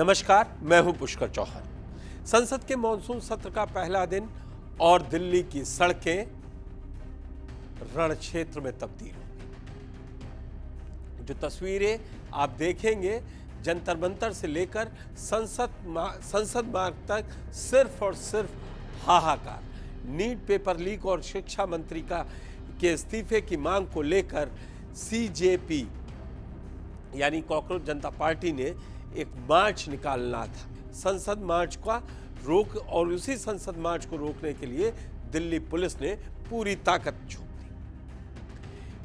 नमस्कार, मैं हूं पुष्कर चौहान। संसद के मॉनसून सत्र का पहला दिन और दिल्ली की सड़कें रण क्षेत्र में तब्दील हो गई। जो तस्वीरें आप देखेंगे जंतर मंतर से लेकर संसद मार्ग तक सिर्फ और सिर्फ हाहाकार। नीट पेपर लीक और शिक्षा मंत्री के इस्तीफे की मांग को लेकर सीजेपी यानी कॉकरोच जनता पार्टी ने एक मार्च निकालना था। संसद मार्च का रोक और उसी संसद मार्च को रोकने के लिए दिल्ली पुलिस ने पूरी ताकत झोंक दी।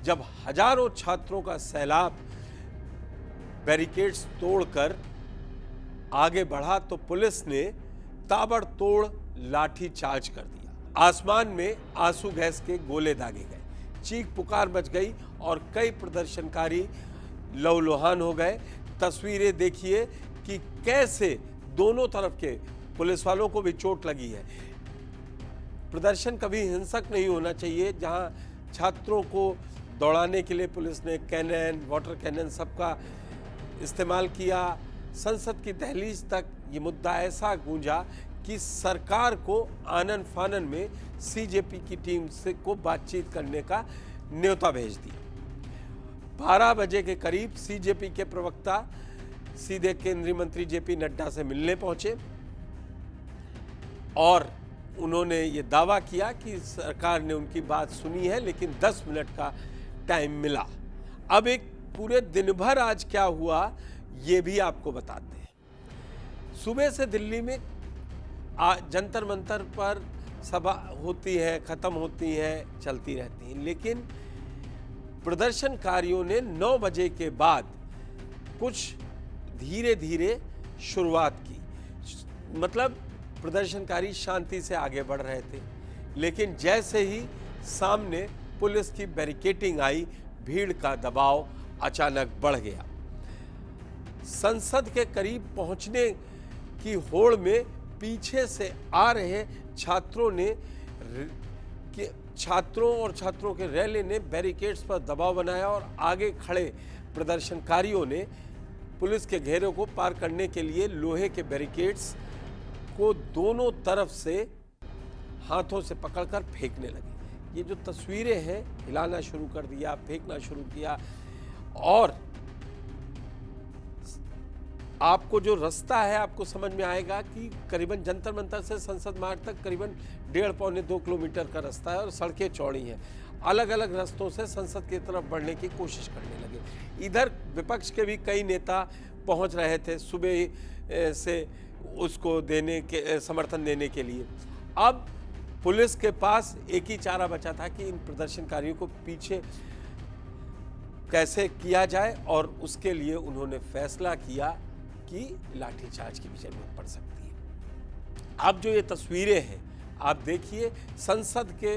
जब हजारों छात्रों का सैलाब बैरिकेड्स तोड़कर आगे बढ़ा तो पुलिस ने ताबड़तोड़ लाठी चार्ज कर दिया। आसमान में आंसू गैस के गोले दागे गए, चीख पुकार मच गई और कई प्रदर्शनकारी लहूलुहान हो गए। तस्वीरें देखिए कि कैसे दोनों तरफ के पुलिस वालों को भी चोट लगी है। प्रदर्शन कभी हिंसक नहीं होना चाहिए। जहां छात्रों को दौड़ाने के लिए पुलिस ने कैनन, वाटर कैनन सबका इस्तेमाल किया। संसद की दहलीज तक ये मुद्दा ऐसा गूंजा कि सरकार को आनन फानन में सीजेपी की टीम से को बातचीत करने का न्योता भेज दिया। 12 बजे के करीब सीजेपी के प्रवक्ता सीधे केंद्रीय मंत्री जेपी नड्डा से मिलने पहुंचे और उन्होंने ये दावा किया कि सरकार ने उनकी बात सुनी है, लेकिन 10 मिनट का टाइम मिला। अब एक पूरे दिन भर आज क्या हुआ ये भी आपको बताते हैं। सुबह से दिल्ली में जंतर मंतर पर सभा होती है, खत्म होती है, चलती रहती हैं, लेकिन प्रदर्शनकारियों ने 9 बजे के बाद कुछ धीरे धीरे शुरुआत की। मतलब प्रदर्शनकारी शांति से आगे बढ़ रहे थे, लेकिन जैसे ही सामने पुलिस की बैरिकेडिंग आई, भीड़ का दबाव अचानक बढ़ गया। संसद के करीब पहुंचने की होड़ में पीछे से आ रहे छात्रों और छात्रों के रैली ने बैरिकेड्स पर दबाव बनाया और आगे खड़े प्रदर्शनकारियों ने पुलिस के घेरे को पार करने के लिए लोहे के बैरिकेड्स को दोनों तरफ से हाथों से पकड़कर फेंकने लगे। ये जो तस्वीरें हैं, हिलाना शुरू कर दिया, फेंकना शुरू किया और आपको जो रास्ता है आपको समझ में आएगा कि करीबन जंतर मंतर से संसद मार्ग तक करीबन 1.5-2 किलोमीटर का रास्ता है और सड़कें चौड़ी हैं। अलग अलग रास्तों से संसद की तरफ बढ़ने की कोशिश करने लगे। इधर विपक्ष के भी कई नेता पहुंच रहे थे सुबह से उसको समर्थन देने के लिए। अब पुलिस के पास एक ही चारा बचा था कि इन प्रदर्शनकारियों को पीछे कैसे किया जाए और उसके लिए उन्होंने फैसला किया कि लाठीचार्ज की भी जरूरत पड़ सकती है। अब जो ये तस्वीरें हैं आप देखिए, संसद के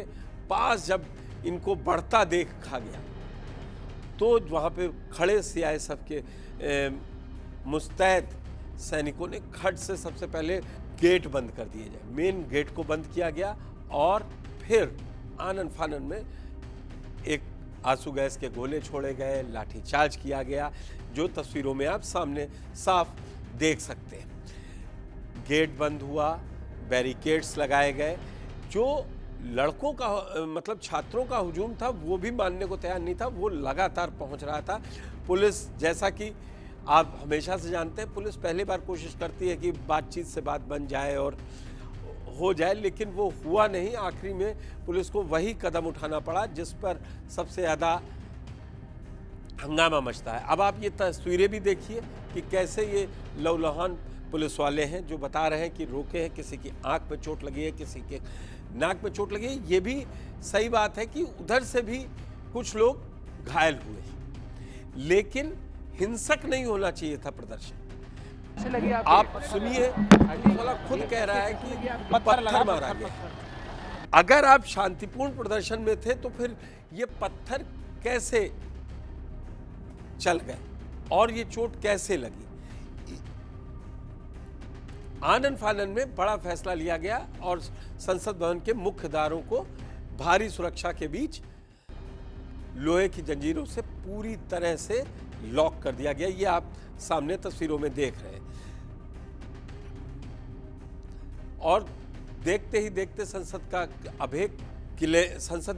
पास जब इनको बढ़ता देखा गया तो वहाँ पे खड़े सीआईएसएफ के मुस्तैद सैनिकों ने खट से सबसे पहले गेट बंद कर दिए जाए। मेन गेट को बंद किया गया और फिर आनन फानन में एक आंसू गैस के गोले छोड़े गए, लाठीचार्ज किया गया, जो तस्वीरों में आप सामने साफ देख सकते हैं। गेट बंद हुआ, बैरिकेड्स लगाए गए। जो लड़कों का मतलब छात्रों का हुजूम था वो भी मानने को तैयार नहीं था, वो लगातार पहुंच रहा था। पुलिस, जैसा कि आप हमेशा से जानते हैं, पुलिस पहली बार कोशिश करती है कि बातचीत से बात बन जाए और हो जाए, लेकिन वो हुआ नहीं। आखिरी में पुलिस को वही कदम उठाना पड़ा जिस पर सबसे ज़्यादा हंगामा मचता है। अब आप ये तस्वीरें भी देखिए कि कैसे ये लहूलुहान पुलिस वाले हैं जो बता रहे हैं कि रोके हैं, किसी की आंख में चोट लगी है, किसी के नाक में चोट लगी है। ये भी सही बात है कि उधर से भी कुछ लोग घायल हुए हैं, लेकिन हिंसक नहीं होना चाहिए था प्रदर्शन। आप सुनिए, वाला खुद कह रहा है कि पत्थर मारा गया। अगर आप शांतिपूर्ण प्रदर्शन में थे तो फिर ये पत्थर कैसे चल गए और ये चोट कैसे लगी? आनन फानन में बड़ा फैसला लिया गया और संसद भवन के मुख्य द्वारों को भारी सुरक्षा के बीच लोहे की जंजीरों से पूरी तरह से लॉक कर दिया गया। ये आप सामने तस्वीरों में देख रहे हैं। और देखते ही देखते संसद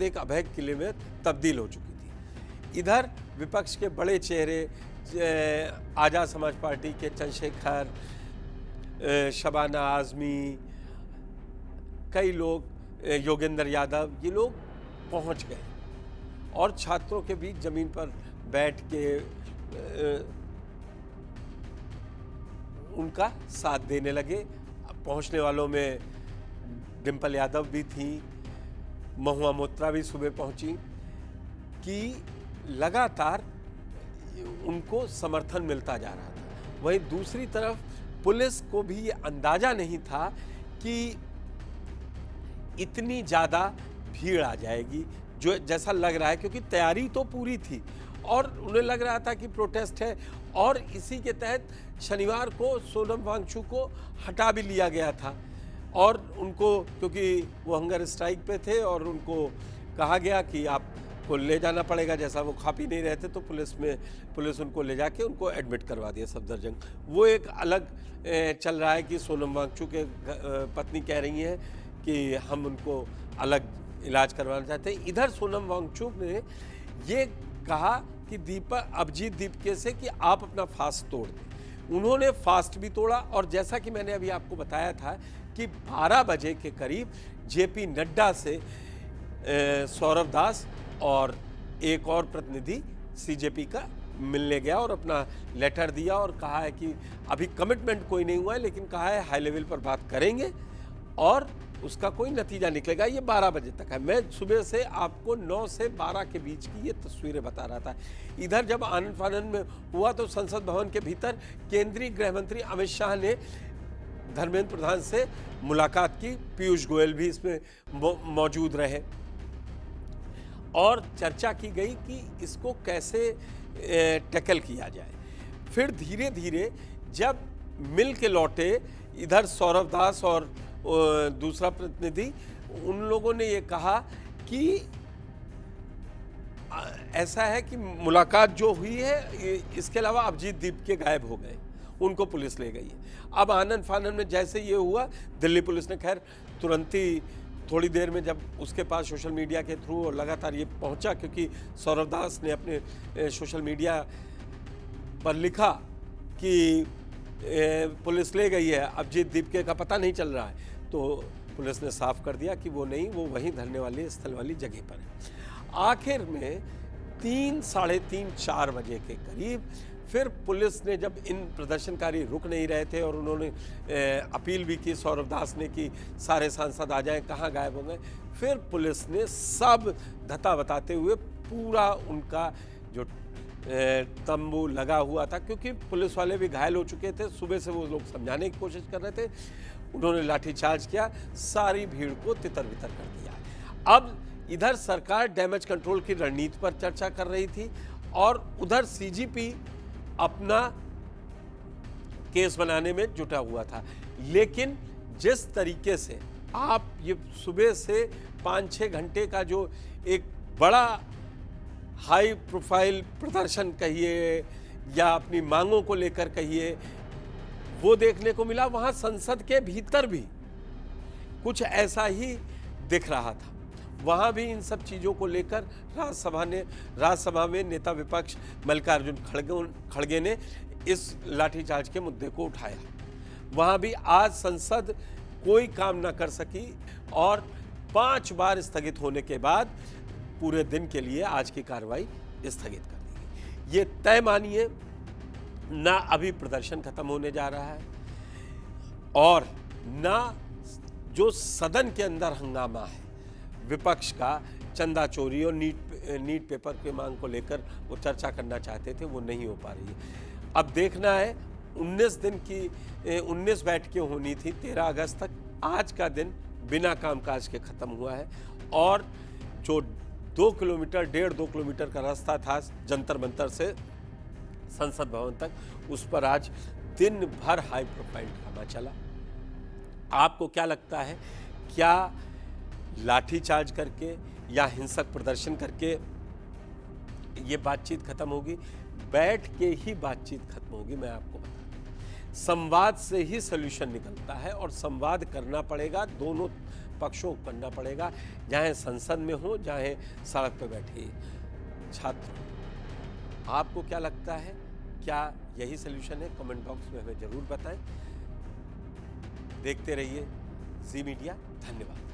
एक अभय किले में तब्दील हो चुकी थी। इधर विपक्ष के बड़े चेहरे आज़ाद समाज पार्टी के चंद्रशेखर, शबाना आज़मी, कई लोग, योगेंद्र यादव, ये लोग पहुंच गए और छात्रों के बीच जमीन पर बैठ के उनका साथ देने लगे। पहुंचने वालों में डिम्पल यादव भी थी, महुआ मोत्रा भी सुबह पहुंची, कि लगातार उनको समर्थन मिलता जा रहा था। वहीं दूसरी तरफ पुलिस को भी ये अंदाजा नहीं था कि इतनी ज़्यादा भीड़ आ जाएगी, जो जैसा लग रहा है, क्योंकि तैयारी तो पूरी थी और उन्हें लग रहा था कि प्रोटेस्ट है। और इसी के तहत शनिवार को सोनम वांगचुक को हटा भी लिया गया था और उनको, क्योंकि वो हंगर स्ट्राइक पे थे और उनको कहा गया कि आपको ले जाना पड़ेगा, जैसा वो खा पी नहीं रहे थे तो पुलिस उनको ले जाके उनको एडमिट करवा दिया सफदरजंग। वो एक अलग चल रहा है कि सोनम वांगचुक के पत्नी कह रही हैं कि हम उनको अलग इलाज करवाना चाहते हैं। इधर सोनम वांगचुक ने ये कहा कि अभिजीत दीपके से कि आप अपना फास्ट तोड़ दें। उन्होंने फास्ट भी तोड़ा और जैसा कि मैंने अभी आपको बताया था कि 12 बजे के करीब जेपी नड्डा से सौरभ दास और एक और प्रतिनिधि सीजेपी का मिलने गया और अपना लेटर दिया और कहा है कि अभी कमिटमेंट कोई नहीं हुआ है, लेकिन कहा है हाई लेवल पर बात करेंगे और उसका कोई नतीजा निकलेगा। ये 12 बजे तक है। मैं सुबह से आपको 9 से 12 के बीच की ये तस्वीरें बता रहा था। इधर जब आनन फानन में हुआ तो संसद भवन के भीतर केंद्रीय गृह मंत्री अमित शाह ने धर्मेंद्र प्रधान से मुलाकात की। पीयूष गोयल भी इसमें मौजूद रहे और चर्चा की गई कि इसको कैसे टैकल किया जाए। फिर धीरे धीरे जब मिल के लौटे इधर सौरभ दास और दूसरा प्रतिनिधि, उन लोगों ने ये कहा कि ऐसा है कि मुलाकात जो हुई है, इसके अलावा अभिजीत दीपके गायब हो गए, उनको पुलिस ले गई है। अब आनन फानन में जैसे ये हुआ, दिल्ली पुलिस ने खैर तुरंत ही थोड़ी देर में जब उसके पास सोशल मीडिया के थ्रू और लगातार ये पहुंचा, क्योंकि सौरभ दास ने अपने सोशल मीडिया पर लिखा कि पुलिस ले गई है, अभिजीत दीपके का पता नहीं चल रहा है, तो पुलिस ने साफ कर दिया कि वो नहीं, वो वहीं धरने वाली स्थल वाली जगह पर है। आखिर में 3, साढ़े 3, 4 बजे के करीब फिर पुलिस ने, जब इन प्रदर्शनकारी रुक नहीं रहे थे और उन्होंने अपील भी की सौरभ दास ने कि सारे सांसद आ जाएं, कहाँ गायब हो गए, फिर पुलिस ने सब धता बताते हुए पूरा उनका जो तंबू लगा हुआ था, क्योंकि पुलिस वाले भी घायल हो चुके थे, सुबह से वो लोग समझाने की कोशिश कर रहे थे, उन्होंने लाठीचार्ज किया, सारी भीड़ को तितर बितर कर दिया। अब इधर सरकार डैमेज कंट्रोल की रणनीति पर चर्चा कर रही थी और उधर सीजीपी अपना केस बनाने में जुटा हुआ था। लेकिन जिस तरीके से आप ये सुबह से 5-6 घंटे का जो एक बड़ा हाई प्रोफाइल प्रदर्शन कहिए या अपनी मांगों को लेकर कहिए, वो देखने को मिला, वहां संसद के भीतर भी कुछ ऐसा ही दिख रहा था। वहां भी इन सब चीज़ों को लेकर राज्यसभा में नेता विपक्ष मल्लिकार्जुन खड़गे ने इस लाठीचार्ज के मुद्दे को उठाया। वहां भी आज संसद कोई काम ना कर सकी और 5 बार स्थगित होने के बाद पूरे दिन के लिए आज की कार्रवाई स्थगित कर दी गई। ये तय मानिए, ना अभी प्रदर्शन खत्म होने जा रहा है और ना जो सदन के अंदर हंगामा है विपक्ष का, चंदा चोरी और नीट पेपर के मांग को लेकर वो चर्चा करना चाहते थे, वो नहीं हो पा रही है। अब देखना है, 19 बैठकें होनी थी 13 अगस्त तक, आज का दिन बिना कामकाज के खत्म हुआ है और जो 2 किलोमीटर 1.5-2 किलोमीटर का रास्ता था जंतर मंतर से संसद भवन तक, उस पर आज दिन भर हाई प्रोफाइल ड्रामा चला। आपको क्या लगता है, क्या लाठीचार्ज करके या हिंसक प्रदर्शन करके ये बातचीत खत्म होगी? बैठ के ही बातचीत खत्म होगी, मैं आपको बता दूं। संवाद से ही सॉल्यूशन निकलता है और संवाद करना पड़ेगा, दोनों पक्षों को करना पड़ेगा, चाहे संसद में हो चाहे सड़क पर बैठे छात्र। आपको क्या लगता है, क्या यही सॉल्यूशन है? कमेंट बॉक्स में हमें जरूर बताएं। देखते रहिए जी मीडिया। धन्यवाद।